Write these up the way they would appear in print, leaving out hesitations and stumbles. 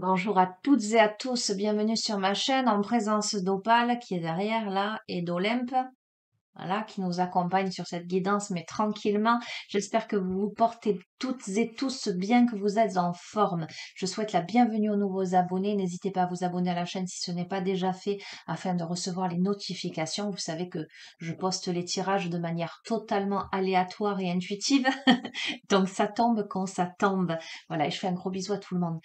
Bonjour à toutes et à tous, bienvenue sur ma chaîne en présence d'Opale qui est derrière là et d'Olympe, voilà, qui nous accompagne sur cette guidance mais tranquillement. J'espère que vous vous portez toutes et tous bien, que vous êtes en forme. Je souhaite la bienvenue aux nouveaux abonnés. N'hésitez pas à vous abonner à la chaîne si ce n'est pas déjà fait afin de recevoir les notifications. Vous savez que je poste les tirages de manière totalement aléatoire et intuitive. Donc ça tombe quand ça tombe. Voilà, et je fais un gros bisou à tout le monde.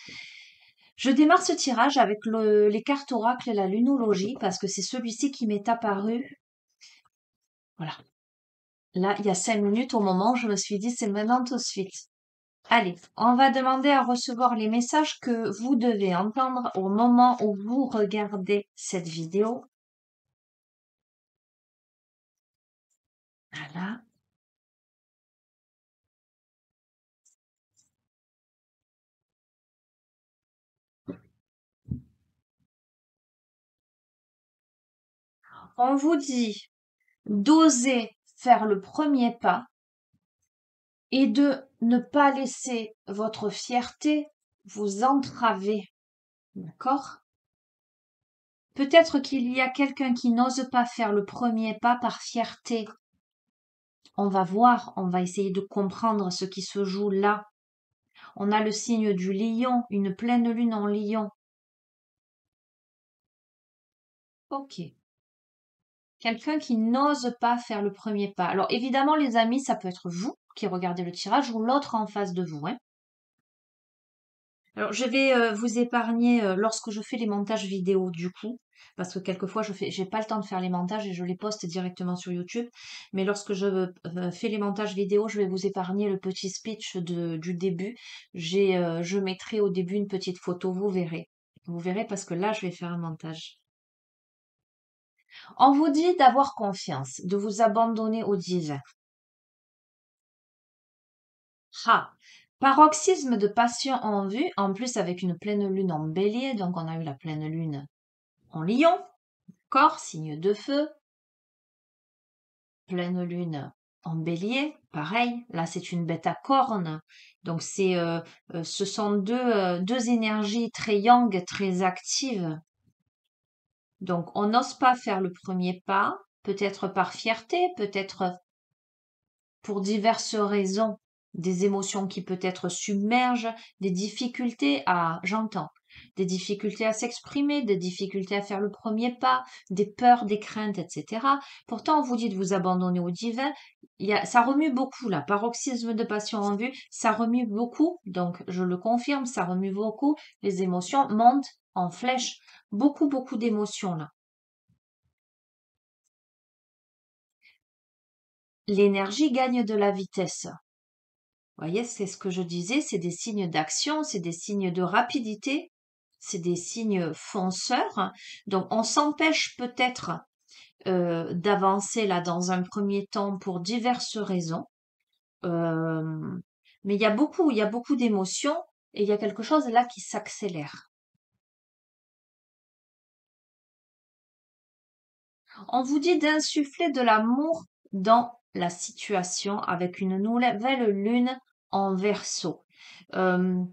Je démarre ce tirage avec les cartes oracles et la lunologie parce que c'est celui-ci qui m'est apparu. Voilà. Là, il y a 5 minutes au moment où je me suis dit c'est maintenant tout de suite. Allez, on va demander à recevoir les messages que vous devez entendre au moment où vous regardez cette vidéo. Voilà. On vous dit d'oser faire le premier pas et de ne pas laisser votre fierté vous entraver. D'accord? Peut-être qu'il y a quelqu'un qui n'ose pas faire le premier pas par fierté. On va voir, on va essayer de comprendre ce qui se joue là. On a le signe du lion, une pleine lune en lion. Ok. Quelqu'un qui n'ose pas faire le premier pas. Alors évidemment les amis, ça peut être vous qui regardez le tirage ou l'autre en face de vous, hein. Alors, je vais vous épargner lorsque je fais les montages vidéo du coup, parce que quelquefois j'ai pas le temps de faire les montages et je les poste directement sur YouTube. Mais lorsque je fais les montages vidéo, je vais vous épargner le petit speech du début. Je mettrai au début une petite photo, vous verrez. Vous verrez parce que là, je vais faire un montage. On vous dit d'avoir confiance, de vous abandonner au divin. Ah, paroxysme de passion en vue, en plus avec une pleine lune en bélier, donc on a eu la pleine lune en lion, corps, signe de feu, pleine lune en bélier, pareil, là c'est une bête à cornes, donc ce sont deux énergies très yang, très actives, donc on n'ose pas faire le premier pas, peut-être par fierté, peut-être pour diverses raisons, des émotions qui peut-être submergent, des difficultés à, j'entends, des difficultés à s'exprimer, des difficultés à faire le premier pas, des peurs, des craintes, etc. Pourtant, on vous dit de vous abandonner au divin. Ça remue beaucoup, là, paroxysme de passion en vue, ça remue beaucoup, donc je le confirme, ça remue beaucoup, les émotions montent en flèche, beaucoup, beaucoup d'émotions, là. L'énergie gagne de la vitesse. Voyez, c'est ce que je disais, c'est des signes d'action, c'est des signes de rapidité, c'est des signes fonceurs. Donc, on s'empêche peut-être d'avancer là dans un premier temps pour diverses raisons. Euh, mais il y a beaucoup d'émotions et il y a quelque chose là qui s'accélère. On vous dit d'insuffler de l'amour dans la situation avec une nouvelle lune en verso. Euh,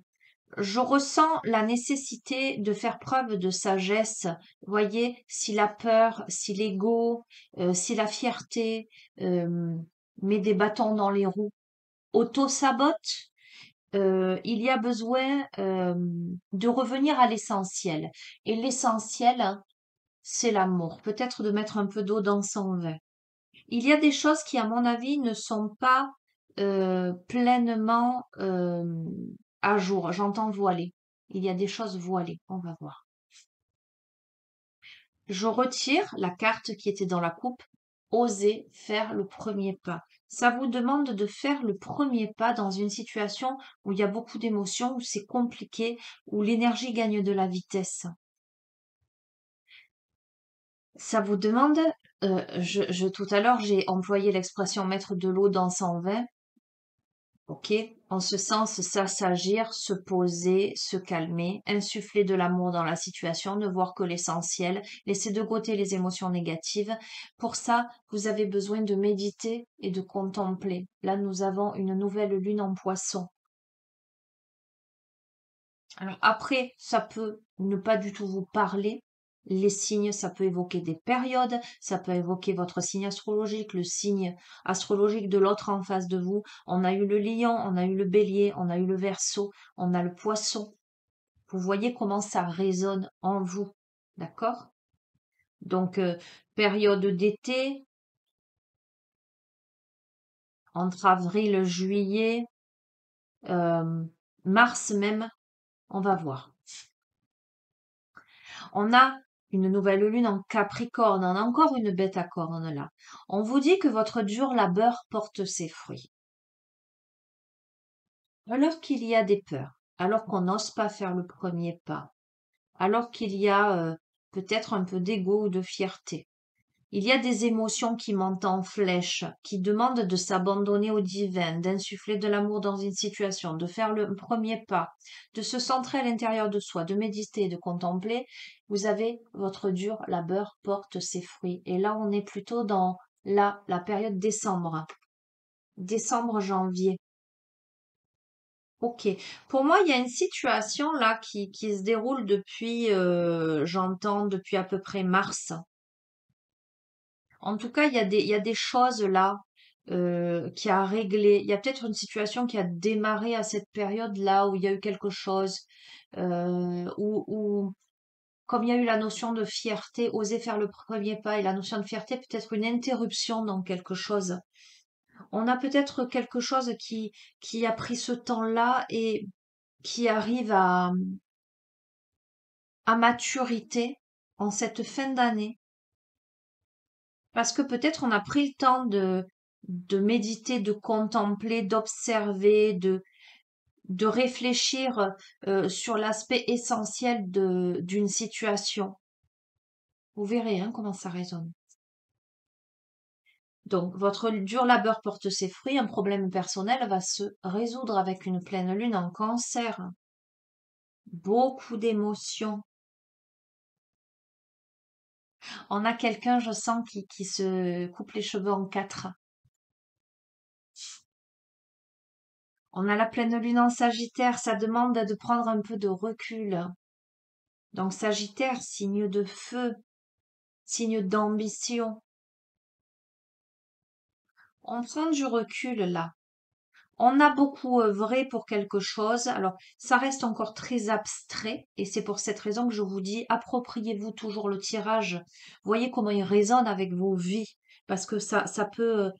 Je ressens la nécessité de faire preuve de sagesse. Voyez, si la peur, si l'ego, si la fierté met des bâtons dans les roues, auto-sabote, il y a besoin de revenir à l'essentiel. Et l'essentiel, hein, c'est l'amour. Peut-être de mettre un peu d'eau dans son vin. Il y a des choses qui, à mon avis, ne sont pas pleinement à jour. J'entends voilées. Il y a des choses voilées. On va voir. Je retire la carte qui était dans la coupe. Oser faire le premier pas. Ça vous demande de faire le premier pas dans une situation où il y a beaucoup d'émotions, où c'est compliqué, où l'énergie gagne de la vitesse. Ça vous demande, tout à l'heure, j'ai employé l'expression mettre de l'eau dans son vin. Ok, en ce sens, s'agir, se poser, se calmer, insuffler de l'amour dans la situation, ne voir que l'essentiel, laisser de côté les émotions négatives. Pour ça, vous avez besoin de méditer et de contempler. Là, nous avons une nouvelle lune en poisson. Alors après, ça peut ne pas du tout vous parler. Les signes, ça peut évoquer des périodes, ça peut évoquer votre signe astrologique, le signe astrologique de l'autre en face de vous. On a eu le lion, on a eu le bélier, on a eu le verseau, on a le poisson. Vous voyez comment ça résonne en vous, d'accord? Donc, période d'été, entre avril et juillet, mars même, on va voir. On a une nouvelle lune en Capricorne, on a encore une bête à cornes là. On vous dit que votre dur labeur porte ses fruits. Alors qu'il y a des peurs, alors qu'on n'ose pas faire le premier pas, alors qu'il y a peut-être un peu d'ego ou de fierté. Il y a des émotions qui montent en flèche, qui demandent de s'abandonner au divin, d'insuffler de l'amour dans une situation, de faire le premier pas, de se centrer à l'intérieur de soi, de méditer, de contempler. Vous avez votre dur labeur porte ses fruits. Et là, on est plutôt dans la période décembre. Décembre, janvier. Ok. Pour moi, il y a une situation là qui se déroule depuis, j'entends, depuis à peu près mars. En tout cas, il y a des choses là qui a réglé. Il y a peut-être une situation qui a démarré à cette période-là où il y a eu quelque chose, où, comme il y a eu la notion de fierté, oser faire le premier pas et la notion de fierté, peut-être une interruption dans quelque chose. On a peut-être quelque chose qui a pris ce temps-là et qui arrive à maturité en cette fin d'année. Parce que peut-être on a pris le temps de méditer, de contempler, d'observer, de réfléchir sur l'aspect essentiel d'une situation. Vous verrez hein, comment ça résonne. Donc, votre dur labeur porte ses fruits. Un problème personnel va se résoudre avec une pleine lune en cancer. Beaucoup d'émotions. On a quelqu'un, je sens, qui se coupe les cheveux en quatre. On a la pleine lune en Sagittaire, ça demande de prendre un peu de recul. Donc Sagittaire, signe de feu, signe d'ambition. On prend du recul là. On a beaucoup œuvré pour quelque chose. Alors, ça reste encore très abstrait et c'est pour cette raison que je vous dis, appropriez-vous toujours le tirage. Voyez comment il résonne avec vos vies parce que ça peut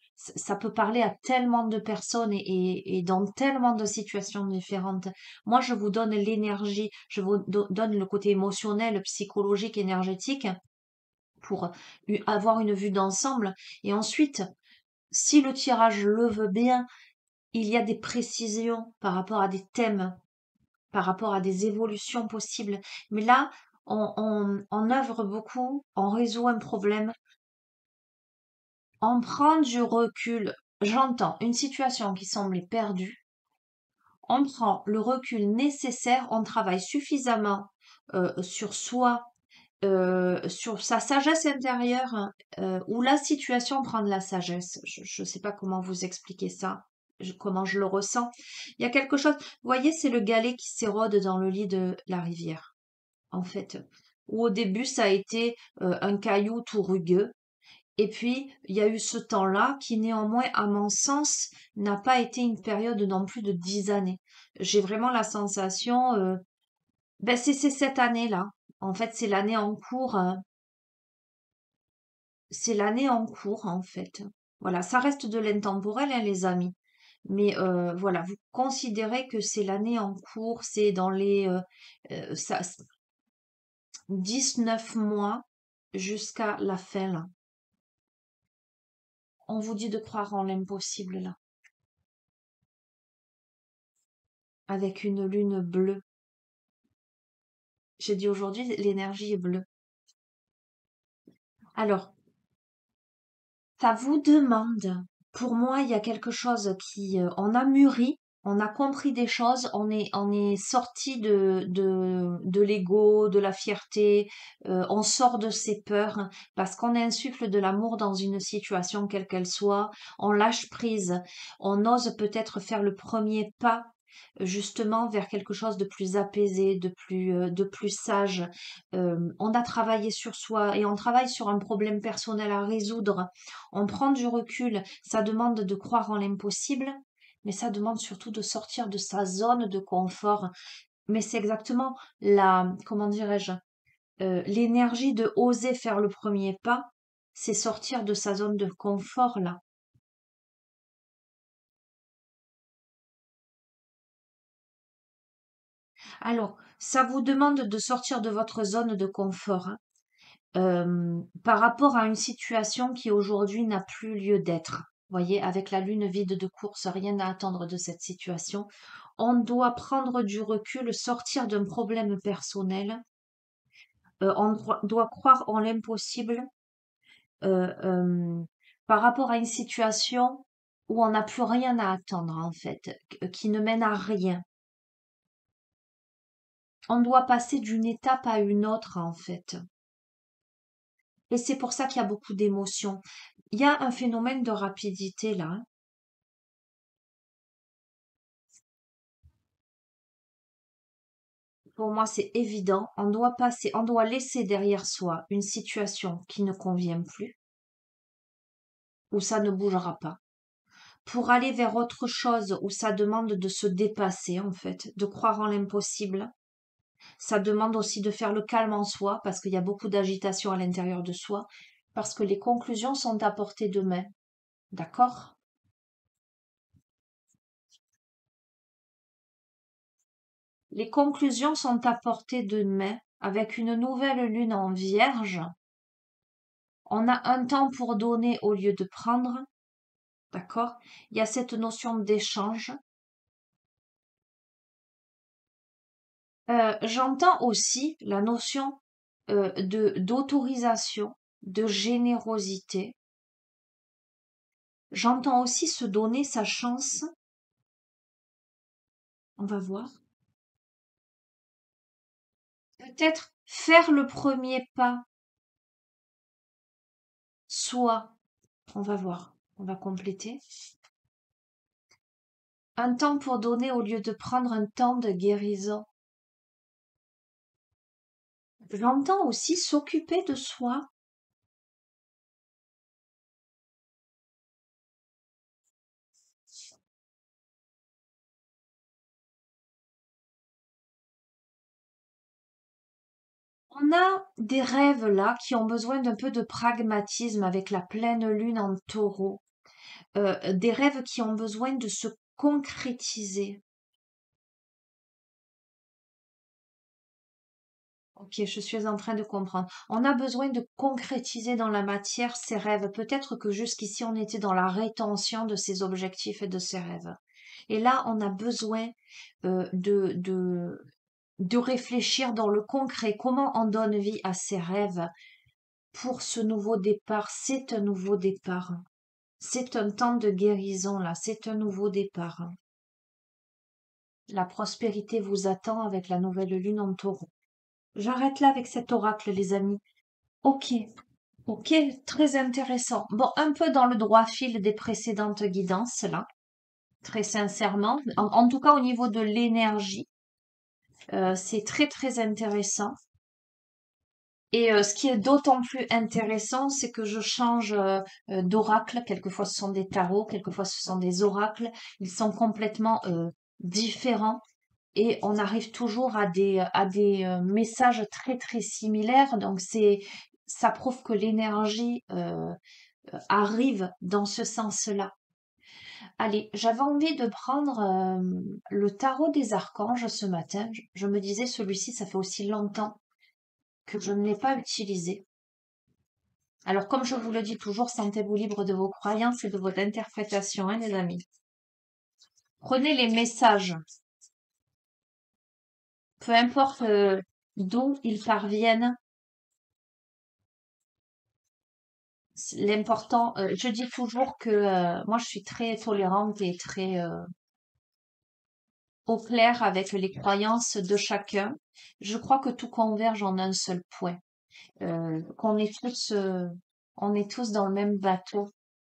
parler à tellement de personnes et dans tellement de situations différentes. Moi, je vous donne l'énergie, je vous donne le côté émotionnel, psychologique, énergétique pour avoir une vue d'ensemble. Et ensuite, si le tirage le veut bien, il y a des précisions par rapport à des thèmes, par rapport à des évolutions possibles. Mais là, on œuvre beaucoup, on résout un problème, on prend du recul. J'entends une situation qui semblait perdue, on prend le recul nécessaire, on travaille suffisamment sur soi, sur sa sagesse intérieure, où la situation prend de la sagesse. Je ne sais pas comment vous expliquer ça, comment je le ressens. Il y a quelque chose, vous voyez, c'est le galet qui s'érode dans le lit de la rivière, en fait. Où au début, ça a été un caillou tout rugueux. Et puis, il y a eu ce temps-là qui, néanmoins, à mon sens, n'a pas été une période non plus de 10 années. J'ai vraiment la sensation, ben c'est cette année-là. En fait, c'est l'année en cours. C'est l'année en cours, en fait. Voilà, ça reste de l'intemporel, hein, les amis. Mais voilà, vous considérez que c'est l'année en cours, c'est dans les 19 mois jusqu'à la fin, là. On vous dit de croire en l'impossible, là, avec une lune bleue. J'ai dit aujourd'hui, l'énergie est bleue. Alors, ça vous demande. Pour moi, il y a quelque chose qui, on a mûri, on a compris des choses, on est sorti de l'ego, de la fierté, on sort de ses peurs parce qu'on insuffle de l'amour dans une situation quelle qu'elle soit, on lâche prise, on ose peut-être faire le premier pas justement vers quelque chose de plus apaisé, de plus sage. On a travaillé sur soi et on travaille sur un problème personnel à résoudre. On prend du recul. Ça demande de croire en l'impossible, mais ça demande surtout de sortir de sa zone de confort. Mais c'est exactement comment dirais-je, l'énergie de oser faire le premier pas, c'est sortir de sa zone de confort là. Alors, ça vous demande de sortir de votre zone de confort, hein, par rapport à une situation qui aujourd'hui n'a plus lieu d'être. Voyez, avec la lune vide de course, rien à attendre de cette situation. On doit prendre du recul, sortir d'un problème personnel. Doit croire en l'impossible par rapport à une situation où on n'a plus rien à attendre, en fait, qui ne mène à rien. On doit passer d'une étape à une autre, en fait. Et c'est pour ça qu'il y a beaucoup d'émotions. Il y a un phénomène de rapidité là, hein. Pour moi, c'est évident. On doit laisser derrière soi une situation qui ne convient plus, où ça ne bougera pas, pour aller vers autre chose où ça demande de se dépasser, en fait, de croire en l'impossible. Ça demande aussi de faire le calme en soi, parce qu'il y a beaucoup d'agitation à l'intérieur de soi, parce que les conclusions sont à portée de main. D'accord? Les conclusions sont à portée de main. Avec une nouvelle lune en vierge, on a un temps pour donner au lieu de prendre. D'accord? Il y a cette notion d'échange. J'entends aussi la notion d'autorisation, de générosité. J'entends aussi se donner sa chance. On va voir. Peut-être faire le premier pas, soit, on va voir, on va compléter, un temps pour donner au lieu de prendre un temps de guérison. J'entends aussi s'occuper de soi. On a des rêves là qui ont besoin d'un peu de pragmatisme avec la pleine lune en taureau. Des rêves qui ont besoin de se concrétiser. Ok, je suis en train de comprendre. On a besoin de concrétiser dans la matière ces rêves. Peut-être que jusqu'ici on était dans la rétention de ces objectifs et de ces rêves. Et là, on a besoin de réfléchir dans le concret. Comment on donne vie à ces rêves pour ce nouveau départ? C'est un nouveau départ. C'est un temps de guérison là. C'est un nouveau départ. La prospérité vous attend avec la nouvelle lune en taureau. J'arrête là avec cet oracle, les amis. Ok, ok, très intéressant. Bon, un peu dans le droit fil des précédentes guidances, là, très sincèrement. En tout cas, au niveau de l'énergie, c'est très, très intéressant. Et ce qui est d'autant plus intéressant, c'est que je change d'oracle. Quelquefois, ce sont des tarots, quelquefois, ce sont des oracles. Ils sont complètement différents. Et on arrive toujours à des messages très très similaires. Donc ça prouve que l'énergie arrive dans ce sens-là. Allez, j'avais envie de prendre le tarot des archanges ce matin. Je me disais, celui-ci, ça fait aussi longtemps que je ne l'ai pas utilisé. Alors, comme je vous le dis toujours, sentez-vous libre de vos croyances et de votre interprétation, hein, les amis. Prenez les messages, peu importe d'où ils parviennent. L'important, je dis toujours que moi je suis très tolérante et très au clair avec les croyances de chacun. Je crois que tout converge en un seul point, qu'on est on est tous dans le même bateau.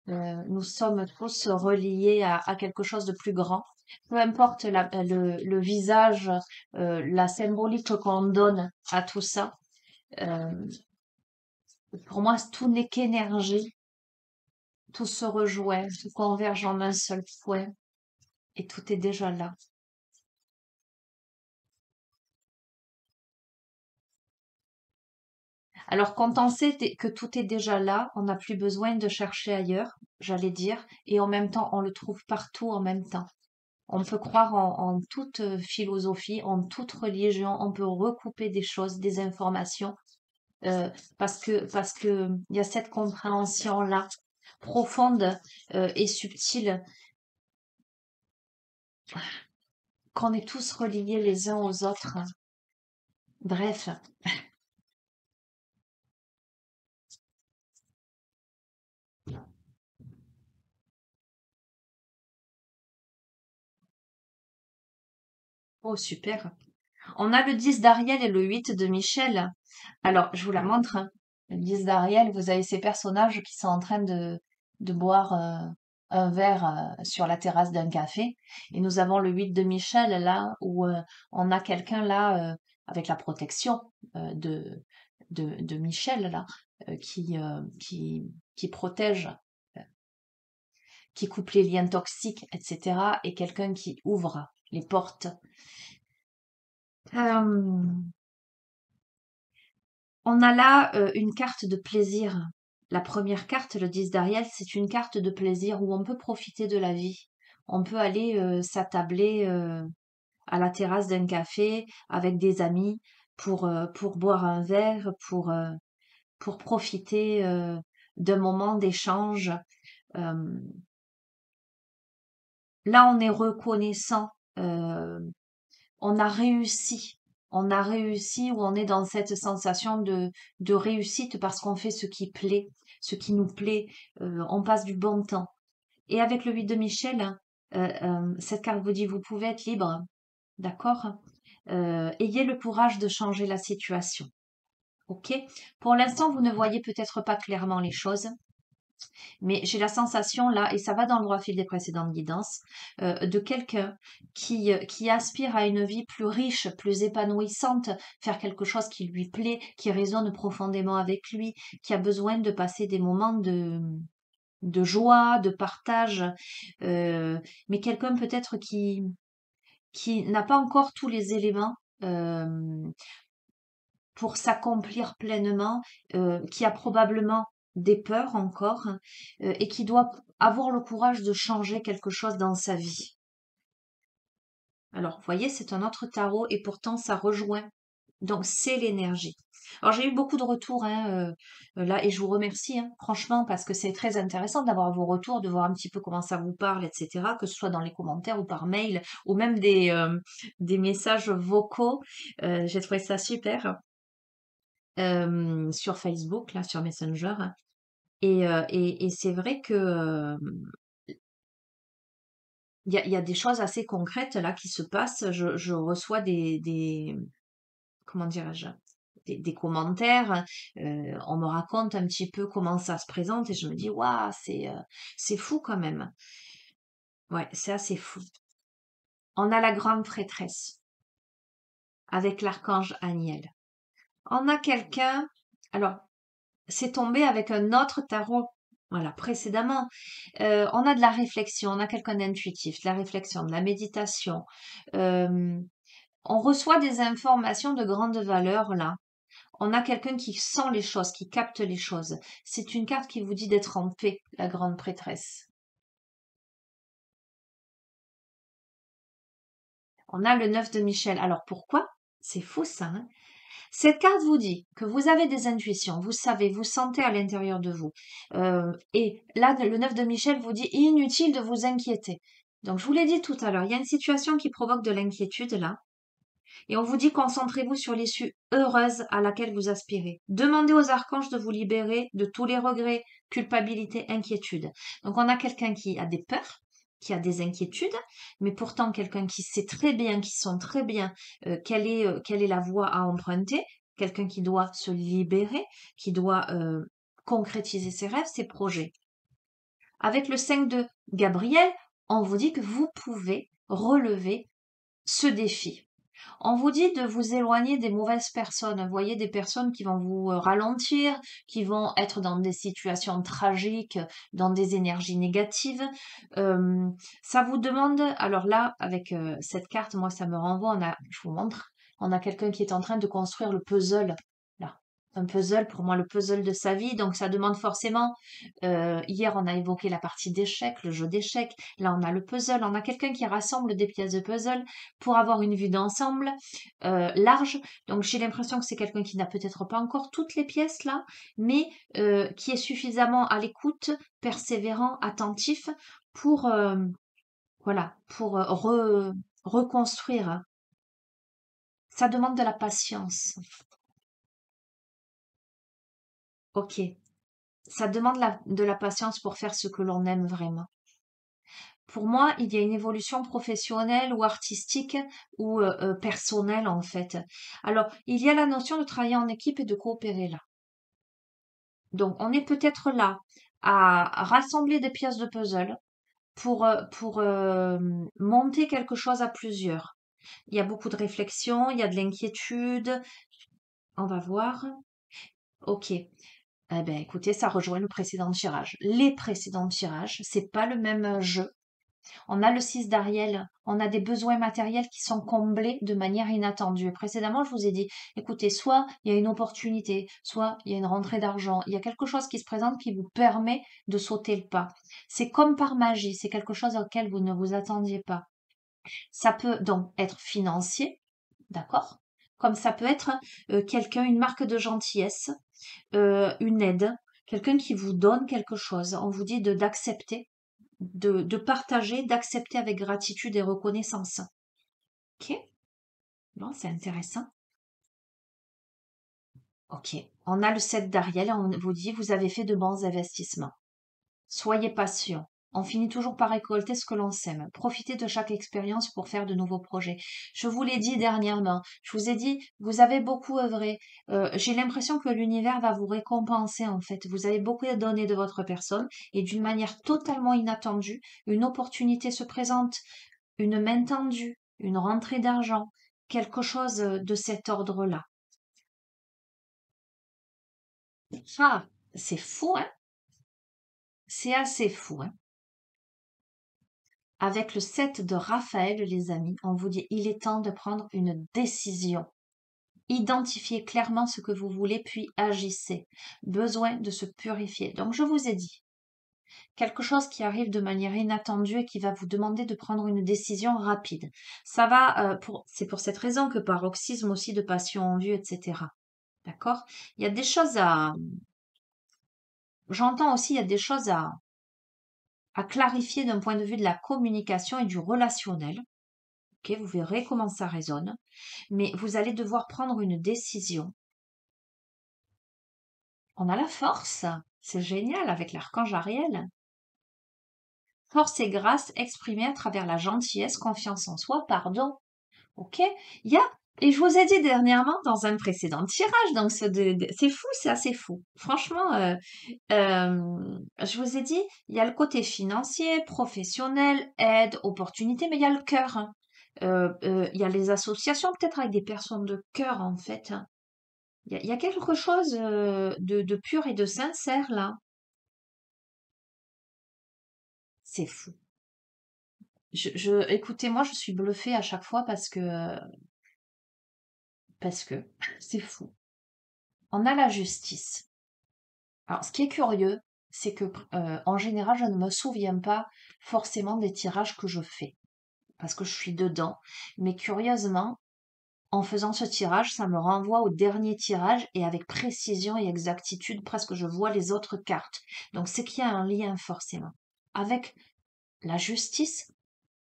Nous sommes tous reliés à quelque chose de plus grand. peu importe le visage, la symbolique qu'on donne à tout ça, euh, pour moi, tout n'est qu'énergie, tout se rejoint, tout converge en un seul point, et tout est déjà là. Alors, quand on sait que tout est déjà là, on n'a plus besoin de chercher ailleurs, j'allais dire, et en même temps, on le trouve partout en même temps. On peut croire en toute philosophie, en toute religion, on peut recouper des choses, des informations, euh, parce que il y a cette compréhension-là, profonde et subtile, qu'on est tous reliés les uns aux autres. Bref, oh super. On a le 10 d'Ariel et le 8 de Michel. Alors, je vous la montre, hein. Le 10 d'Ariel, vous avez ces personnages qui sont en train de boire un verre sur la terrasse d'un café. Et nous avons le 8 de Michel, là, où on a quelqu'un, là, avec la protection de Michel, là, qui protège, euh, qui coupe les liens toxiques, etc. Et quelqu'un qui ouvre les portes. Euh, On a là une carte de plaisir. La première carte, le 10 d'Ariel, c'est une carte de plaisir où on peut profiter de la vie. On peut aller s'attabler à la terrasse d'un café avec des amis pour boire un verre, pour profiter d'un moment d'échange. Euh, Là, on est reconnaissant. euh, on a réussi. On a réussi ou on est dans cette sensation de réussite parce qu'on fait ce qui plaît, ce qui nous plaît. On passe du bon temps. Et avec le 8 de Michel, hein, cette carte vous dit vous pouvez être libre, d'accord? Ayez le courage de changer la situation. Ok? Pour l'instant, vous ne voyez peut-être pas clairement les choses. Mais j'ai la sensation là, et ça va dans le droit fil des précédentes guidances, de quelqu'un qui aspire à une vie plus riche, plus épanouissante, faire quelque chose qui lui plaît, qui résonne profondément avec lui, qui a besoin de passer des moments de joie, de partage, euh, mais quelqu'un peut-être qui n'a pas encore tous les éléments. Pour s'accomplir pleinement, qui a probablement des peurs encore, et qui doit avoir le courage de changer quelque chose dans sa vie. Alors, vous voyez, c'est un autre tarot et pourtant ça rejoint. Donc, c'est l'énergie. Alors, j'ai eu beaucoup de retours hein, là et je vous remercie hein, franchement parce que c'est très intéressant d'avoir vos retours, de voir un petit peu comment ça vous parle, etc. Que ce soit dans les commentaires ou par mail ou même des messages vocaux. J'ai trouvé ça super. Sur Facebook, là, sur Messenger. Et c'est vrai que il y a des choses assez concrètes là qui se passent. Je reçois comment dirais-je, des commentaires. On me raconte un petit peu comment ça se présente et je me dis, waouh, c'est fou quand même. Ouais, c'est assez fou. On a la grande prêtresse avec l'archange Aniel. On a quelqu'un, alors c'est tombé avec un autre tarot. Voilà, précédemment, on a de la réflexion, on a quelqu'un d'intuitif, de la réflexion, de la méditation. Euh, on reçoit des informations de grande valeur là. On a quelqu'un qui sent les choses, qui capte les choses. C'est une carte qui vous dit d'être en paix, la grande prêtresse. On a le 9 de Michel. Alors pourquoi? C'est fou ça, hein. Cette carte vous dit que vous avez des intuitions, vous savez, vous sentez à l'intérieur de vous. Et là, le 9 de Michel vous dit inutile de vous inquiéter. Donc, je vous l'ai dit tout à l'heure, il y a une situation qui provoque de l'inquiétude là. Et on vous dit concentrez-vous sur l'issue heureuse à laquelle vous aspirez. Demandez aux archanges de vous libérer de tous les regrets, culpabilité, inquiétude. Donc, on a quelqu'un qui a des peurs, qui a des inquiétudes, mais pourtant quelqu'un qui sait très bien, qui sent très bien quelle est la voie à emprunter, quelqu'un qui doit se libérer, qui doit concrétiser ses rêves, ses projets. Avec le 5 de Gabriel, on vous dit que vous pouvez relever ce défi. On vous dit de vous éloigner des mauvaises personnes. Vous voyez, des personnes qui vont vous ralentir, qui vont être dans des situations tragiques, dans des énergies négatives. Euh, Ça vous demande, alors là, avec cette carte, moi, ça me renvoie, je vous montre, on a quelqu'un qui est en train de construire le puzzle. Là, un puzzle, pour moi, le puzzle de sa vie. Donc, ça demande forcément, hier, on a évoqué la partie d'échecs, le jeu d'échecs. Là, on a le puzzle. On a quelqu'un qui rassemble des pièces de puzzle pour avoir une vue d'ensemble large. Donc j'ai l'impression que c'est quelqu'un qui n'a peut-être pas encore toutes les pièces là, mais qui est suffisamment à l'écoute, persévérant, attentif pour voilà, pour reconstruire. Ça demande de la patience. Ok. Ça demande de la patience pour faire ce que l'on aime vraiment. Pour moi, il y a une évolution professionnelle ou artistique ou personnelle en fait. Alors, il y a la notion de travailler en équipe et de coopérer là. Donc, on est peut-être là à rassembler des pièces de puzzle pour monter quelque chose à plusieurs. Il y a beaucoup de réflexion, il y a de l'inquiétude. On va voir. Ok. Eh ben, écoutez, ça rejoint le précédent tirage. Les précédents tirages, c'est pas le même jeu. On a le 6 d'Ariel, on a des besoins matériels qui sont comblés de manière inattendue. Précédemment, je vous ai dit, écoutez, soit il y a une opportunité, soit il y a une rentrée d'argent, il y a quelque chose qui se présente qui vous permet de sauter le pas. C'est comme par magie, c'est quelque chose auquel vous ne vous attendiez pas. Ça peut donc être financier, d'accord? Comme ça peut être quelqu'un, une marque de gentillesse, une aide, quelqu'un qui vous donne quelque chose. On vous dit d'accepter de partager, d'accepter avec gratitude et reconnaissance. Ok? Bon, c'est intéressant. Ok. On a le 7 d'Ariel et on vous dit, vous avez fait de bons investissements. Soyez patient. On finit toujours par récolter ce que l'on sème. Profitez de chaque expérience pour faire de nouveaux projets. Je vous l'ai dit dernièrement. Je vous ai dit, vous avez beaucoup œuvré. J'ai l'impression que l'univers va vous récompenser en fait. Vous avez beaucoup donné de votre personne et d'une manière totalement inattendue, une opportunité se présente, une main tendue, une rentrée d'argent, quelque chose de cet ordre-là. Ah, c'est fou, hein? C'est assez fou, hein? Avec le 7 de Raphaël, les amis, on vous dit il est temps de prendre une décision. Identifiez clairement ce que vous voulez, puis agissez. Besoin de se purifier. Donc, je vous ai dit, quelque chose qui arrive de manière inattendue et qui va vous demander de prendre une décision rapide. Ça va, c'est pour cette raison que paroxysme aussi de passion en vue, etc. D'accord? Il y a des choses à, j'entends aussi, il y a des choses à clarifier d'un point de vue de la communication et du relationnel. Ok, vous verrez comment ça résonne. Mais vous allez devoir prendre une décision. On a la force. C'est génial avec l'archange Ariel. Force et grâce exprimée à travers la gentillesse, confiance en soi, pardon. Ok? Il y a, et je vous ai dit dernièrement dans un précédent tirage, donc c'est fou, c'est assez fou. Franchement, je vous ai dit, il y a le côté financier, professionnel, aide, opportunité, mais il y a le cœur, hein. Il y a les associations, peut-être avec des personnes de cœur, en fait, hein. Il y a quelque chose de pur et de sincère, là. C'est fou. Écoutez, moi, je suis bluffée à chaque fois parce que c'est fou. On a la justice. Alors, ce qui est curieux, c'est que, en général, je ne me souviens pas forcément des tirages que je fais, parce que je suis dedans. Mais curieusement, en faisant ce tirage, ça me renvoie au dernier tirage et avec précision et exactitude, presque je vois les autres cartes. Donc, c'est qu'il y a un lien forcément. Avec la justice,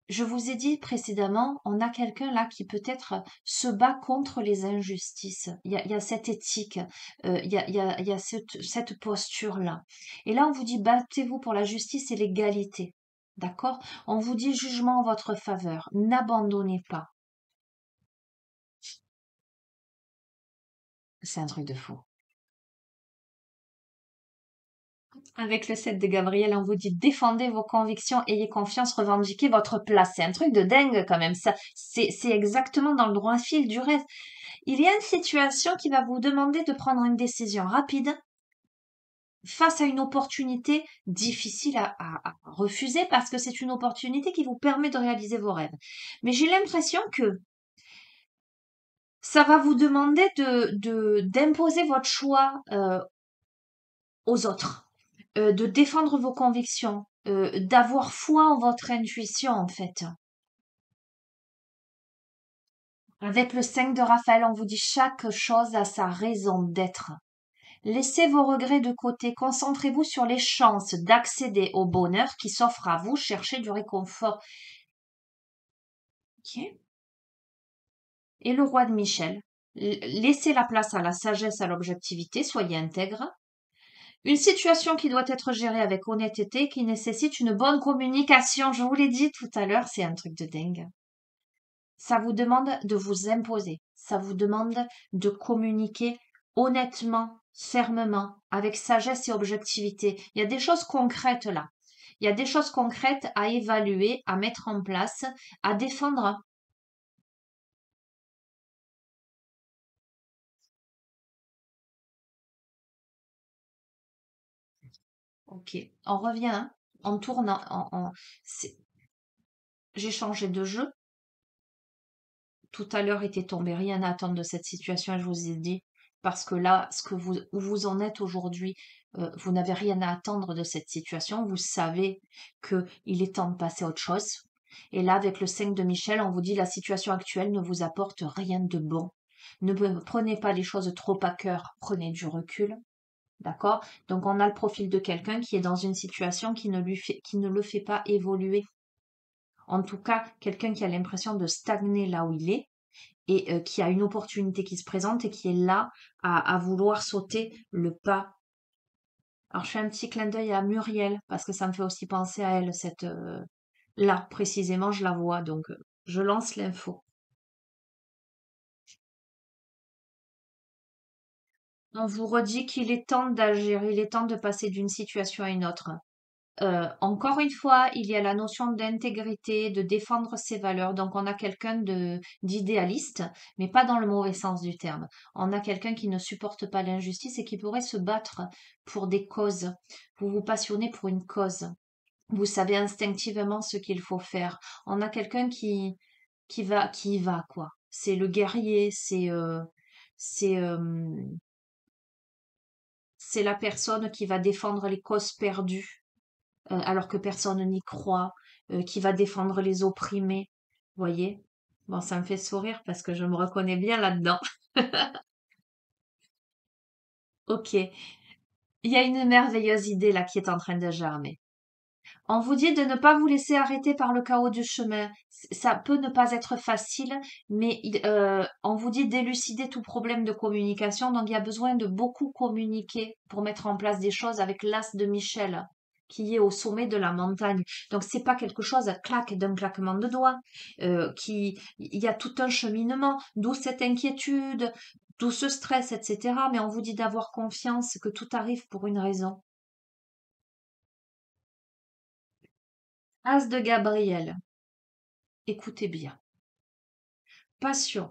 je vous ai dit précédemment, on a quelqu'un là qui peut-être se bat contre les injustices. Il y a cette éthique, il y a cette posture-là. Et là, on vous dit, battez-vous pour la justice et l'égalité. D'accord? On vous dit jugement en votre faveur. N'abandonnez pas. C'est un truc de fou. Avec le 7 de Gabriel, on vous dit défendez vos convictions, ayez confiance, revendiquez votre place. C'est un truc de dingue quand même. Ça, c'est exactement dans le droit fil du reste. Il y a une situation qui va vous demander de prendre une décision rapide face à une opportunité difficile à refuser parce que c'est une opportunité qui vous permet de réaliser vos rêves. Mais j'ai l'impression que ça va vous demander d'imposer votre choix aux autres, de défendre vos convictions, d'avoir foi en votre intuition en fait. Avec le 5 de Raphaël, on vous dit chaque chose a sa raison d'être. Laissez vos regrets de côté, concentrez-vous sur les chances d'accéder au bonheur qui s'offre à vous, cherchez du réconfort. Ok. Et le roi de Michel, laissez la place à la sagesse, à l'objectivité, soyez intègre. Une situation qui doit être gérée avec honnêteté, qui nécessite une bonne communication. Je vous l'ai dit tout à l'heure, c'est un truc de dingue. Ça vous demande de vous imposer. Ça vous demande de communiquer honnêtement, fermement, avec sagesse et objectivité. Il y a des choses concrètes là. Il y a des choses concrètes à évaluer, à mettre en place, à défendre. Ok, on revient, hein, en tournant. J'ai changé de jeu. Tout à l'heure était tombé rien à attendre de cette situation et je vous ai dit, parce que là, où vous en êtes aujourd'hui, vous n'avez rien à attendre de cette situation. Vous savez que il est temps de passer à autre chose. Et là, avec le 5 de Michel, on vous dit la situation actuelle ne vous apporte rien de bon. Prenez pas les choses trop à cœur, prenez du recul. D'accord? Donc, on a le profil de quelqu'un qui est dans une situation qui ne le fait pas évoluer. En tout cas, quelqu'un qui a l'impression de stagner là où il est et qui a une opportunité qui se présente et qui est là à vouloir sauter le pas. Alors, je fais un petit clin d'œil à Muriel parce que ça me fait aussi penser à elle, là, précisément, je la vois, donc je lance l'info. On vous redit qu'il est temps d'agir, il est temps de passer d'une situation à une autre. Encore une fois, il y a la notion d'intégrité, de défendre ses valeurs. Donc, on a quelqu'un d'idéaliste, mais pas dans le mauvais sens du terme. On a quelqu'un qui ne supporte pas l'injustice et qui pourrait se battre pour des causes. Vous vous passionnez pour une cause. Vous savez instinctivement ce qu'il faut faire. On a quelqu'un qui y va, quoi. C'est le guerrier, c'est, euh, c'est la personne qui va défendre les causes perdues alors que personne n'y croit, qui va défendre les opprimés. Voyez? Bon, ça me fait sourire parce que je me reconnais bien là-dedans. Ok. Il y a une merveilleuse idée là qui est en train de germer. On vous dit de ne pas vous laisser arrêter par le chaos du chemin. Ça peut ne pas être facile, mais on vous dit d'élucider tout problème de communication. Donc, il y a besoin de beaucoup communiquer pour mettre en place des choses avec l'as de Michel, qui est au sommet de la montagne. Donc, c'est pas quelque chose à claque d'un claquement de doigts. Il y a tout un cheminement, d'où cette inquiétude, d'où ce stress, etc. Mais on vous dit d'avoir confiance que tout arrive pour une raison. As de Gabriel. Écoutez bien. Passion,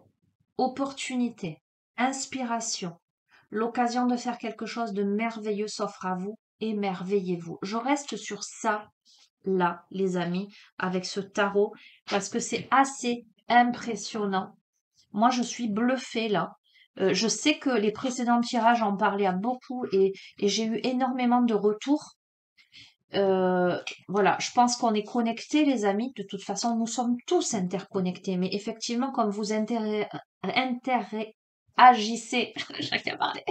opportunité, inspiration, l'occasion de faire quelque chose de merveilleux s'offre à vous, émerveillez-vous. Je reste sur ça, là, les amis, avec ce tarot, parce que c'est assez impressionnant. Moi, je suis bluffée là. Je sais que les précédents tirages en parlaient à beaucoup et j'ai eu énormément de retours. Voilà, je pense qu'on est connectés, les amis. De toute façon, nous sommes tous interconnectés. Mais effectivement, comme vous interagissez, j'arrive à parler,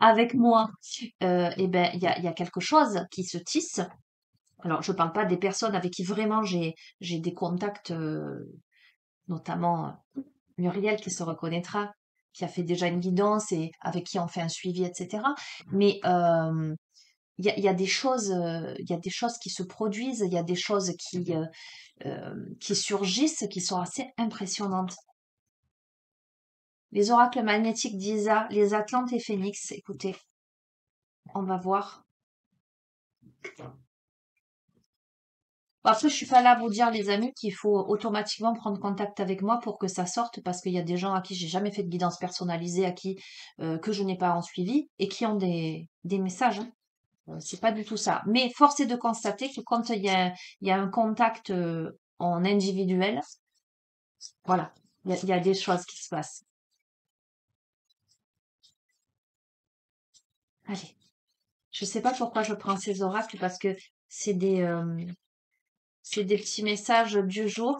avec moi, eh ben, il y a quelque chose qui se tisse. Alors, je parle pas des personnes avec qui vraiment j'ai des contacts, notamment Muriel qui se reconnaîtra, qui a fait déjà une guidance et avec qui on fait un suivi, etc. Mais il y a des choses, il y a des choses qui se produisent, il y a des choses qui surgissent, qui sont assez impressionnantes. Les oracles magnétiques d'Isa, les Atlantes et Phénix, écoutez, on va voir. Bon, après, je suis pas là à vous dire, les amis, qu'il faut automatiquement prendre contact avec moi pour que ça sorte, parce qu'il y a des gens à qui j'ai jamais fait de guidance personnalisée, à qui que je n'ai pas en suivi, et qui ont des messages, hein. C'est pas du tout ça. Mais force est de constater que quand il y a un contact en individuel, voilà, il y a des choses qui se passent. Allez, je sais pas pourquoi je prends ces oracles, parce que c'est c'est des petits messages du jour.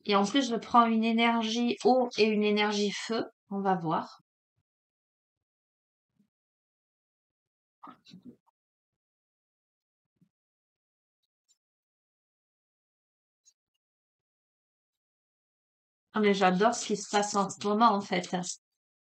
Et en plus, je prends une énergie eau et une énergie feu. On va voir. Ah, mais j'adore ce qui se passe en ce moment, en fait.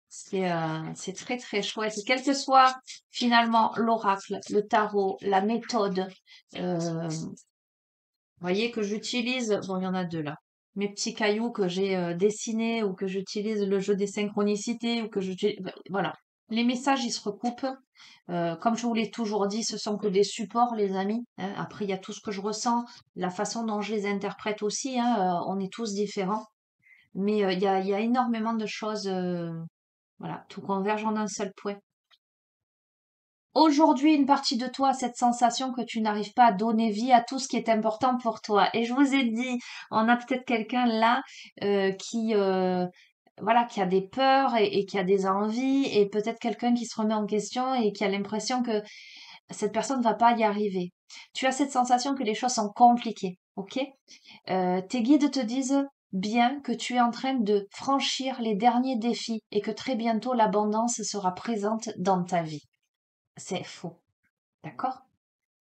C'est très, très chouette. Quel que soit finalement l'oracle, le tarot, la méthode, vous voyez, que j'utilise, bon, il y en a deux là. Mes petits cailloux que j'ai dessinés ou que j'utilise le jeu des synchronicités ou que j'utilise, voilà. Les messages, ils se recoupent. Comme je vous l'ai toujours dit, ce sont que des supports, les amis, hein. Après, il y a tout ce que je ressens, la façon dont je les interprète aussi, hein, on est tous différents. Mais il y a énormément de choses, voilà, tout converge en un seul point. Aujourd'hui, une partie de toi a cette sensation que tu n'arrives pas à donner vie à tout ce qui est important pour toi. Et je vous ai dit, on a peut-être quelqu'un là qui, voilà, qui a des peurs et qui a des envies, et peut-être quelqu'un qui se remet en question et qui a l'impression que cette personne ne va pas y arriver. Tu as cette sensation que les choses sont compliquées, ok? Tes guides te disent bien que tu es en train de franchir les derniers défis et que très bientôt l'abondance sera présente dans ta vie. C'est faux, d'accord?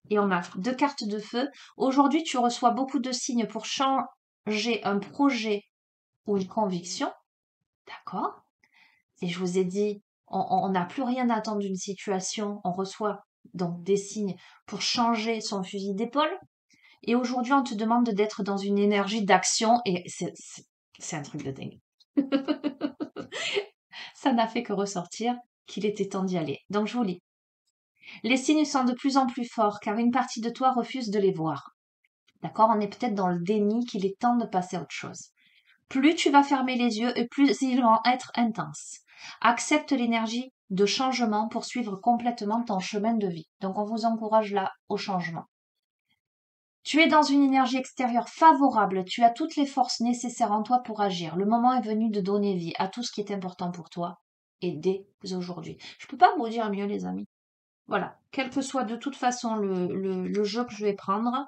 Et on a deux cartes de feu. Aujourd'hui, tu reçois beaucoup de signes pour changer un projet ou une conviction, d'accord? Et je vous ai dit, on n'a plus rien à attendre d'une situation. On reçoit donc des signes pour changer son fusil d'épaule. Et aujourd'hui, on te demande d'être dans une énergie d'action et c'est un truc de dingue. Ça n'a fait que ressortir qu'il était temps d'y aller. Donc je vous lis. Les signes sont de plus en plus forts car une partie de toi refuse de les voir. D'accord? On est peut-être dans le déni qu'il est temps de passer à autre chose. Plus tu vas fermer les yeux et plus ils vont être intenses. Accepte l'énergie de changement pour suivre complètement ton chemin de vie. Donc on vous encourage là au changement. Tu es dans une énergie extérieure favorable, tu as toutes les forces nécessaires en toi pour agir. Le moment est venu de donner vie à tout ce qui est important pour toi et dès aujourd'hui. Je peux pas vous dire mieux, les amis. Voilà, quel que soit de toute façon le jeu que je vais prendre,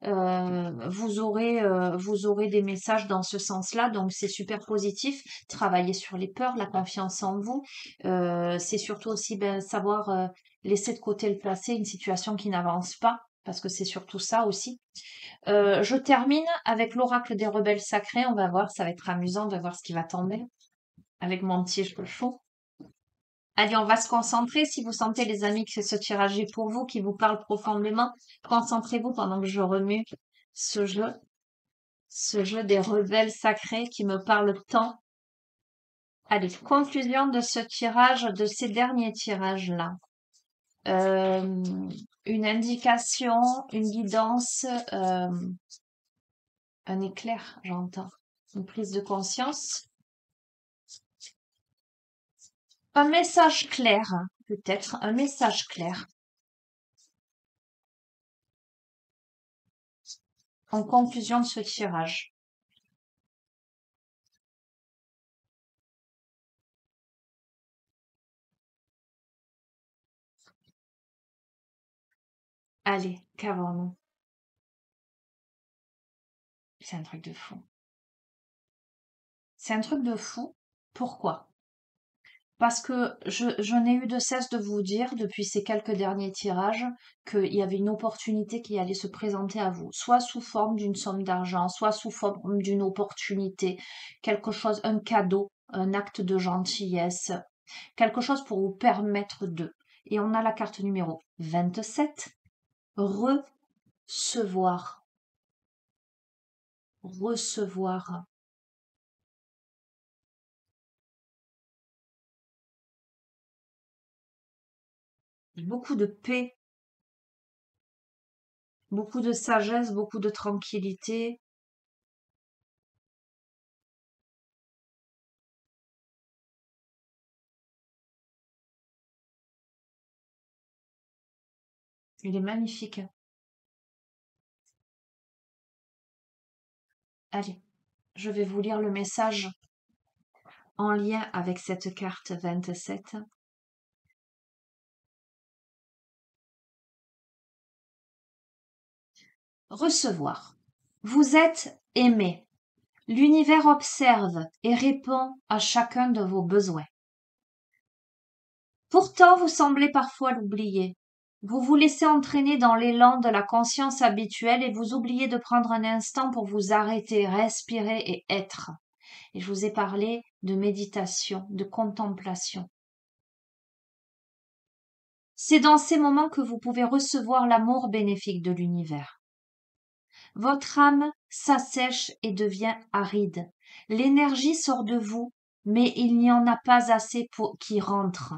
vous aurez des messages dans ce sens-là, donc c'est super positif. Travailler sur les peurs, la confiance en vous, c'est surtout aussi ben, savoir laisser de côté le passé, une situation qui n'avance pas, parce que c'est surtout ça aussi. Je termine avec l'oracle des rebelles sacrés. On va voir, ça va être amusant de voir ce qui va tomber avec mon petit cheveu. Allez, on va se concentrer. Si vous sentez, les amis, que ce tirage est pour vous, qui vous parle profondément, concentrez-vous pendant que je remue ce jeu, ce jeu des rebelles sacrés qui me parle tant. Allez, conclusion de ce tirage, de ces derniers tirages-là. Euh, une indication, une guidance, un éclair, j'entends. Une prise de conscience. Un message clair, peut-être, un message clair. En conclusion de ce tirage. Allez, qu'avons-nous? C'est un truc de fou. C'est un truc de fou. Pourquoi? Parce que je n'ai eu de cesse de vous dire depuis ces quelques derniers tirages qu'il y avait une opportunité qui allait se présenter à vous, soit sous forme d'une somme d'argent, soit sous forme d'une opportunité, quelque chose, un cadeau, un acte de gentillesse, quelque chose pour vous permettre de. Et on a la carte numéro 27, recevoir. Recevoir. Beaucoup de paix, beaucoup de sagesse, beaucoup de tranquillité. Il est magnifique. Allez, je vais vous lire le message en lien avec cette carte 27. Recevoir. Vous êtes aimé. L'univers observe et répond à chacun de vos besoins. Pourtant, vous semblez parfois l'oublier. Vous vous laissez entraîner dans l'élan de la conscience habituelle et vous oubliez de prendre un instant pour vous arrêter, respirer et être. Et je vous ai parlé de méditation, de contemplation. C'est dans ces moments que vous pouvez recevoir l'amour bénéfique de l'univers. Votre âme s'assèche et devient aride. L'énergie sort de vous, mais il n'y en a pas assez pour qui rentre.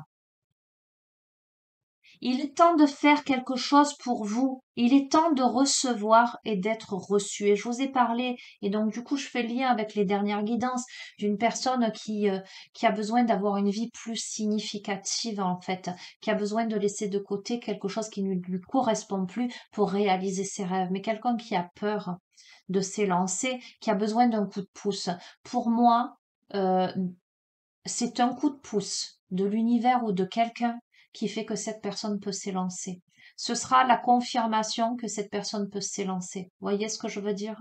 Il est temps de faire quelque chose pour vous. Il est temps de recevoir et d'être reçu. Et je vous ai parlé, et donc du coup je fais le lien avec les dernières guidances d'une personne qui a besoin d'avoir une vie plus significative en fait, qui a besoin de laisser de côté quelque chose qui ne lui correspond plus pour réaliser ses rêves. Mais quelqu'un qui a peur de s'élancer, qui a besoin d'un coup de pouce. Pour moi, euh, c'est un coup de pouce de l'univers ou de quelqu'un qui fait que cette personne peut s'élancer. Ce sera la confirmation que cette personne peut s'élancer. Voyez ce que je veux dire?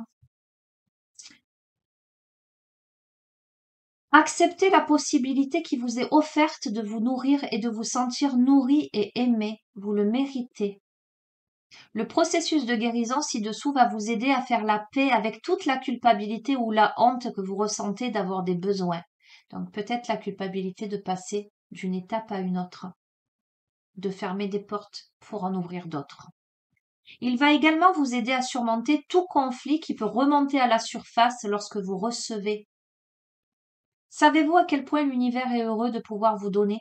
Acceptez la possibilité qui vous est offerte de vous nourrir et de vous sentir nourri et aimé. Vous le méritez. Le processus de guérison ci-dessous va vous aider à faire la paix avec toute la culpabilité ou la honte que vous ressentez d'avoir des besoins. Donc peut-être la culpabilité de passer d'une étape à une autre, de fermer des portes pour en ouvrir d'autres. Il va également vous aider à surmonter tout conflit qui peut remonter à la surface lorsque vous recevez. Savez-vous à quel point l'univers est heureux de pouvoir vous donner?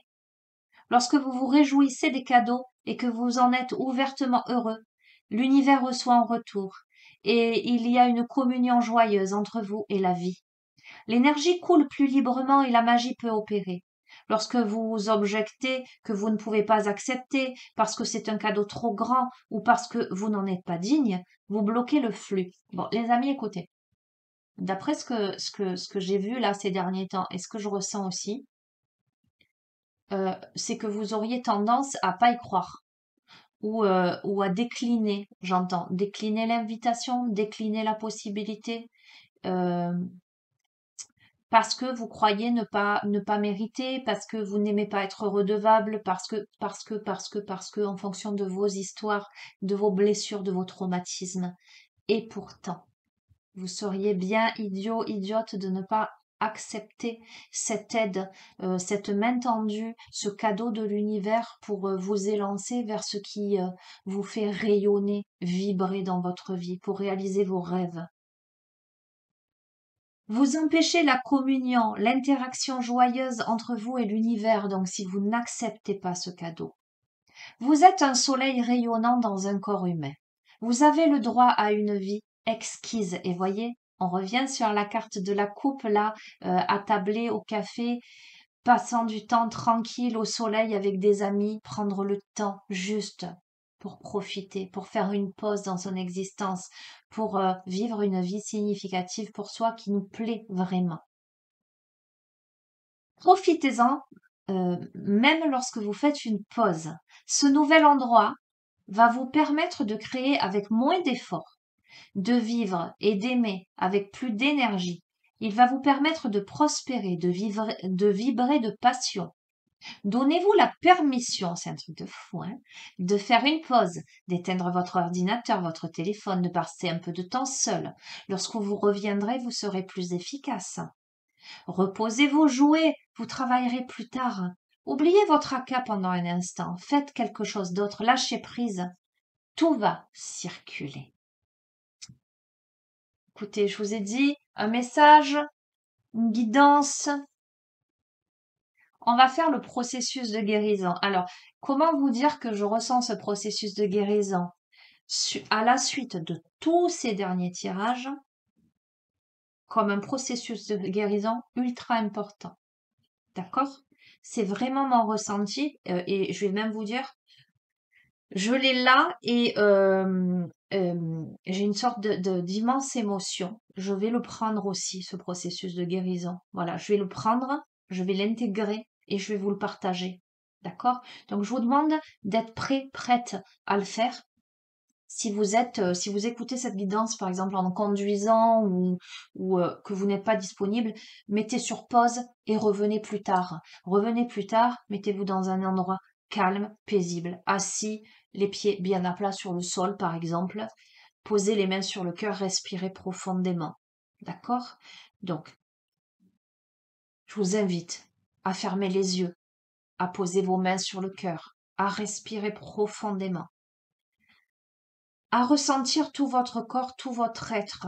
Lorsque vous vous réjouissez des cadeaux et que vous en êtes ouvertement heureux, l'univers reçoit en retour, et il y a une communion joyeuse entre vous et la vie. L'énergie coule plus librement et la magie peut opérer. Lorsque vous objectez que vous ne pouvez pas accepter parce que c'est un cadeau trop grand ou parce que vous n'en êtes pas digne, vous bloquez le flux. Bon, les amis, écoutez. D'après ce que j'ai vu là ces derniers temps et ce que je ressens aussi, c'est que vous auriez tendance à pas y croire ou à décliner, j'entends, décliner l'invitation, décliner la possibilité. euh, Parce que vous croyez ne pas mériter, parce que vous n'aimez pas être redevable, parce que, en fonction de vos histoires, de vos blessures, de vos traumatismes. Et pourtant, vous seriez bien idiot, idiote de ne pas accepter cette aide, cette main tendue, ce cadeau de l'univers pour vous élancer vers ce qui vous fait rayonner, vibrer dans votre vie, pour réaliser vos rêves. Vous empêchez la communion, l'interaction joyeuse entre vous et l'univers, donc si vous n'acceptez pas ce cadeau. Vous êtes un soleil rayonnant dans un corps humain. Vous avez le droit à une vie exquise. Et voyez, on revient sur la carte de la coupe, là, attablée au café, passant du temps tranquille au soleil avec des amis, prendre le temps juste pour profiter, pour faire une pause dans son existence, pour vivre une vie significative pour soi qui nous plaît vraiment. Profitez-en, même lorsque vous faites une pause. Ce nouvel endroit va vous permettre de créer avec moins d'efforts, de vivre et d'aimer avec plus d'énergie. Il va vous permettre de prospérer, de vibrer de passion. Donnez-vous la permission, c'est un truc de fou, hein, de faire une pause, d'éteindre votre ordinateur, votre téléphone, de passer un peu de temps seul. Lorsque vous reviendrez, vous serez plus efficace. Reposez-vous, jouez, vous travaillerez plus tard. Oubliez votre tracas pendant un instant, faites quelque chose d'autre, lâchez prise. Tout va circuler. Écoutez, je vous ai dit un message, une guidance. On va faire le processus de guérison. Alors, comment vous dire que je ressens ce processus de guérison? à la suite de tous ces derniers tirages comme un processus de guérison ultra important. D'accord? C'est vraiment mon ressenti et je vais même vous dire, je l'ai là et j'ai une sorte d'immense émotion. Je vais le prendre aussi, ce processus de guérison. Voilà, je vais le prendre, je vais l'intégrer et je vais vous le partager. D'accord? Donc, je vous demande d'être prêt, prête à le faire. Si vous écoutez cette guidance, par exemple, en conduisant ou que vous n'êtes pas disponible, mettez sur pause et revenez plus tard. Revenez plus tard, mettez-vous dans un endroit calme, paisible, assis, les pieds bien à plat sur le sol, par exemple. Posez les mains sur le cœur, respirez profondément. D'accord? Donc, je vous invite à fermer les yeux, à poser vos mains sur le cœur, à respirer profondément, à ressentir tout votre corps, tout votre être,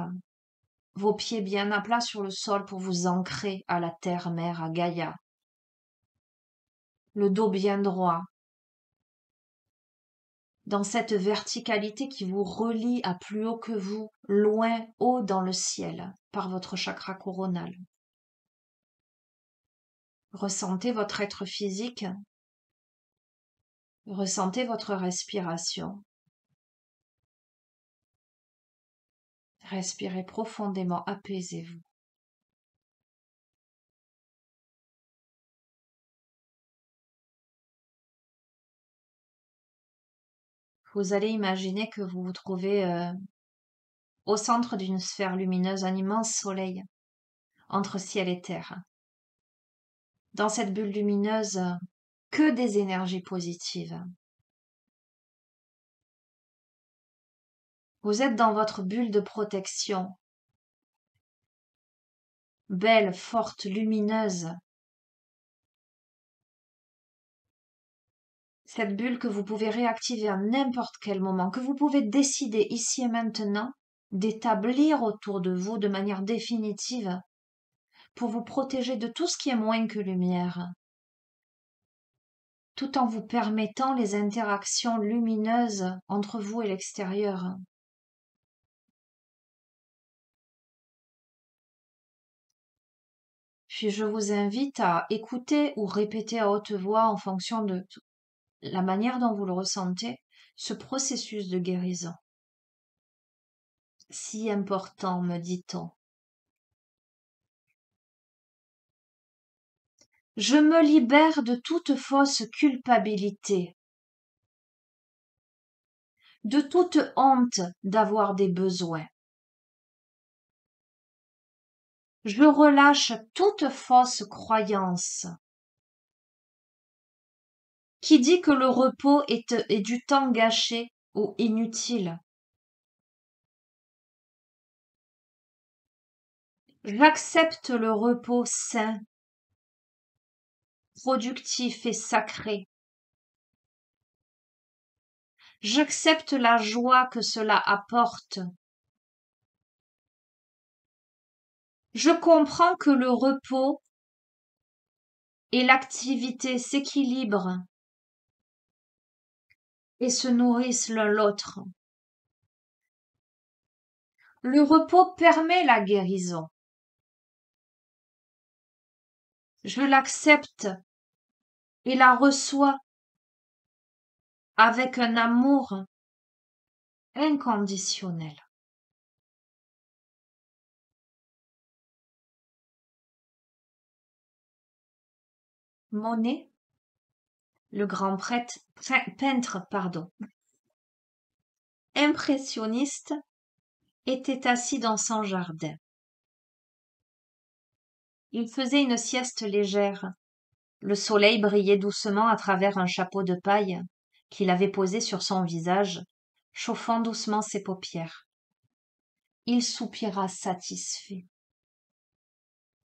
vos pieds bien à plat sur le sol pour vous ancrer à la terre-mère, à Gaïa, le dos bien droit, dans cette verticalité qui vous relie à plus haut que vous, loin, haut dans le ciel, par votre chakra coronal. Ressentez votre être physique, ressentez votre respiration. Respirez profondément, apaisez-vous. Vous allez imaginer que vous vous trouvez au centre d'une sphère lumineuse, un immense soleil, entre ciel et terre. Dans cette bulle lumineuse, que des énergies positives. Vous êtes dans votre bulle de protection, belle, forte, lumineuse. Cette bulle que vous pouvez réactiver à n'importe quel moment, que vous pouvez décider ici et maintenant d'établir autour de vous de manière définitive pour vous protéger de tout ce qui est moins que lumière, tout en vous permettant les interactions lumineuses entre vous et l'extérieur. Puis je vous invite à écouter ou répéter à haute voix en fonction de la manière dont vous le ressentez, ce processus de guérison. Si important, me dit-on. Je me libère de toute fausse culpabilité, de toute honte d'avoir des besoins. Je relâche toute fausse croyance qui dit que le repos est du temps gâché ou inutile. J'accepte le repos sain, productif et sacré. J'accepte la joie que cela apporte. Je comprends que le repos et l'activité s'équilibrent et se nourrissent l'un l'autre. Le repos permet la guérison. Je l'accepte et la reçois avec un amour inconditionnel. Monet, le grand peintre, impressionniste, était assis dans son jardin. Il faisait une sieste légère. Le soleil brillait doucement à travers un chapeau de paille qu'il avait posé sur son visage, chauffant doucement ses paupières. Il soupira satisfait.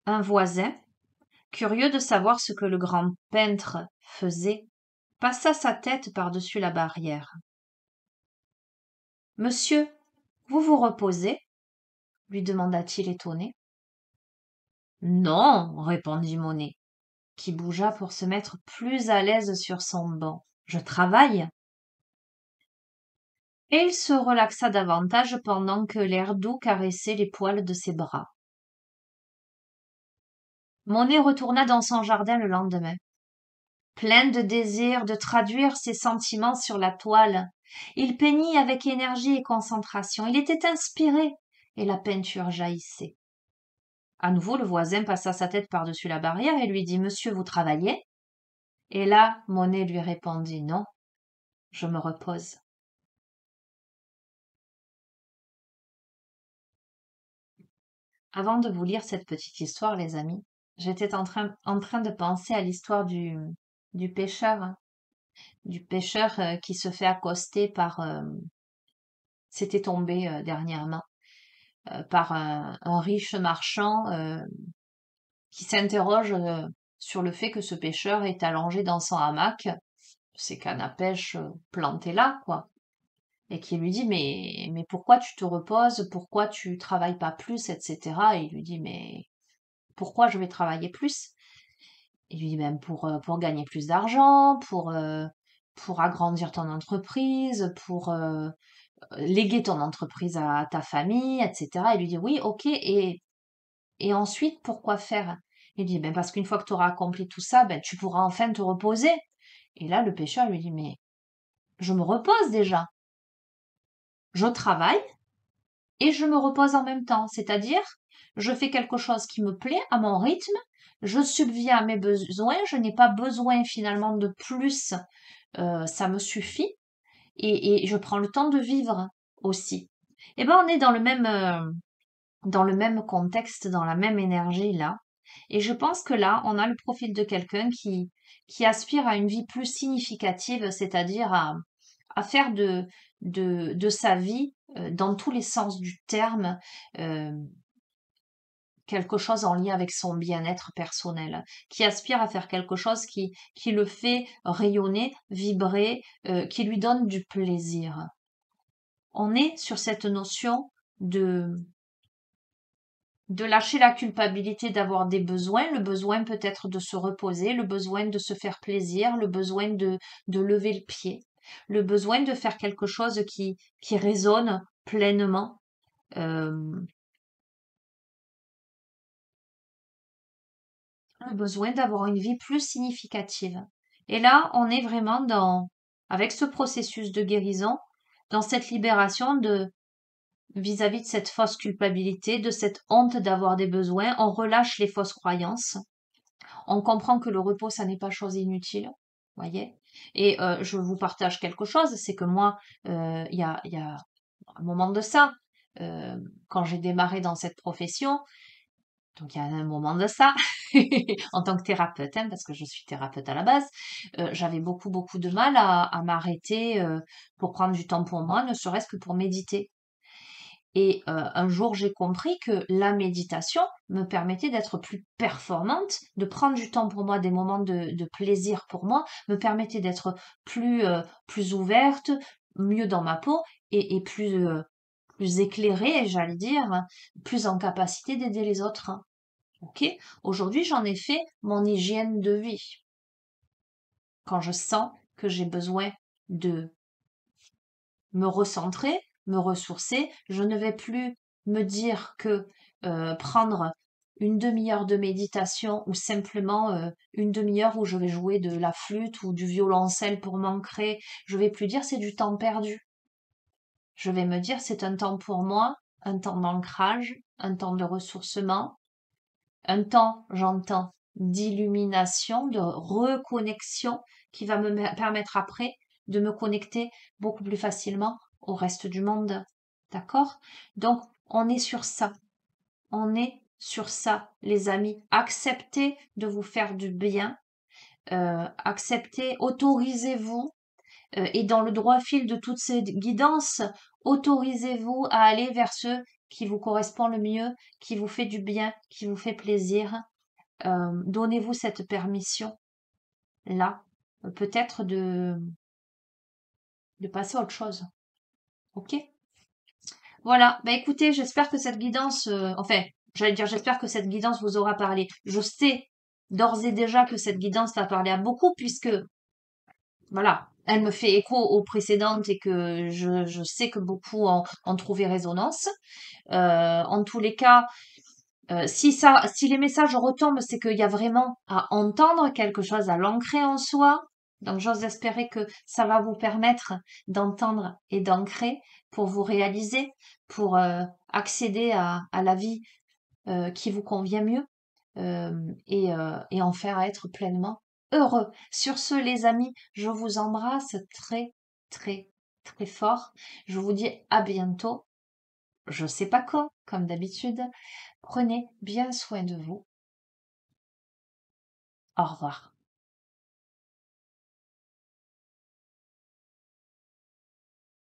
Un voisin, curieux de savoir ce que le grand peintre faisait, passa sa tête par-dessus la barrière. « Monsieur, vous vous reposez ?» lui demanda-t-il étonné. « Non, répondit Monet, qui bougea pour se mettre plus à l'aise sur son banc. Je travaille. Et il se relaxa davantage pendant que l'air doux caressait les poils de ses bras. Monet retourna dans son jardin le lendemain, plein de désir de traduire ses sentiments sur la toile. Il peignit avec énergie et concentration. Il était inspiré et la peinture jaillissait. À nouveau, le voisin passa sa tête par-dessus la barrière et lui dit: Monsieur, vous travaillez? Et là, Monet lui répondit: Non, je me repose. Avant de vous lire cette petite histoire, les amis, j'étais en train de penser à l'histoire du pêcheur, hein, du pêcheur qui se fait accoster par, c'était tombé dernièrement, par un riche marchand qui s'interroge sur le fait que ce pêcheur est allongé dans son hamac, ses cannes à pêche plantées là, quoi. Et qui lui dit, mais pourquoi tu te reposes, pourquoi tu travailles pas plus, etc. Et il lui dit, mais pourquoi je vais travailler plus? Il lui dit, ben pour gagner plus d'argent, pour agrandir ton entreprise, pour léguer ton entreprise à ta famille, etc. Il lui dit, oui, ok, et ensuite, pourquoi faire? Il dit, ben parce qu'une fois que tu auras accompli tout ça, ben tu pourras enfin te reposer. Et là, le pêcheur lui dit, mais je me repose déjà. Je travaille et je me repose en même temps. C'est-à-dire, je fais quelque chose qui me plaît à mon rythme, je subviens à mes besoins, je n'ai pas besoin finalement de plus, ça me suffit et je prends le temps de vivre aussi. Eh ben, on est dans le même contexte, dans la même énergie là. Et je pense que là, on a le profil de quelqu'un qui aspire à une vie plus significative, c'est-à-dire à faire de sa vie, dans tous les sens du terme, euh, quelque chose en lien avec son bien-être personnel, qui aspire à faire quelque chose qui le fait rayonner, vibrer, qui lui donne du plaisir. On est sur cette notion de lâcher la culpabilité d'avoir des besoins, le besoin peut-être de se reposer, le besoin de se faire plaisir, le besoin de lever le pied, le besoin de faire quelque chose qui résonne pleinement, euh, le besoin d'avoir une vie plus significative. Et là, on est vraiment avec ce processus de guérison, dans cette libération vis-à-vis de cette fausse culpabilité, de cette honte d'avoir des besoins, on relâche les fausses croyances. On comprend que le repos, ça n'est pas chose inutile, voyez. Et je vous partage quelque chose, c'est que moi, il y a un moment de ça, euh, quand j'ai démarré dans cette profession, donc il y a un moment de ça, en tant que thérapeute, hein, parce que je suis thérapeute à la base, j'avais beaucoup, beaucoup de mal à m'arrêter pour prendre du temps pour moi, ne serait-ce que pour méditer. Et un jour, j'ai compris que la méditation me permettait d'être plus performante, de prendre du temps pour moi, des moments de plaisir pour moi, me permettait d'être plus ouverte, mieux dans ma peau et plus éclairée, j'allais dire, hein, plus en capacité d'aider les autres, hein. Ok? Aujourd'hui, j'en ai fait mon hygiène de vie. Quand je sens que j'ai besoin de me recentrer, me ressourcer. Je ne vais plus me dire que prendre une demi-heure de méditation ou simplement une demi-heure où je vais jouer de la flûte ou du violoncelle pour m'ancrer, je vais plus dire c'est du temps perdu. Je vais me dire c'est un temps pour moi, un temps d'ancrage, un temps de ressourcement, un temps, j'entends, d'illumination, de reconnexion qui va me permettre après de me connecter beaucoup plus facilement au reste du monde. D'accord? Donc, on est sur ça. On est sur ça, les amis. Acceptez de vous faire du bien. Acceptez, autorisez-vous. Et dans le droit fil de toutes ces guidances, autorisez-vous à aller vers ce qui vous correspond le mieux, qui vous fait du bien, qui vous fait plaisir. Donnez-vous cette permission là, peut-être de passer à autre chose. Ok? Voilà. Bah écoutez, j'espère que cette guidance, enfin, j'allais dire, j'espère que cette guidance vous aura parlé. Je sais d'ores et déjà que cette guidance va parler à beaucoup puisque Voilà. Elle me fait écho aux précédentes et que je sais que beaucoup ont trouvé résonance. En tous les cas, si les messages retombent, c'est qu'il y a vraiment à entendre quelque chose, à l'ancrer en soi. Donc, j'ose espérer que ça va vous permettre d'entendre et d'ancrer pour vous réaliser, pour accéder à la vie qui vous convient mieux et en faire être pleinement heureux. Sur ce, les amis, je vous embrasse très, très, très fort. Je vous dis à bientôt. Je sais pas quand, comme d'habitude. Prenez bien soin de vous. Au revoir.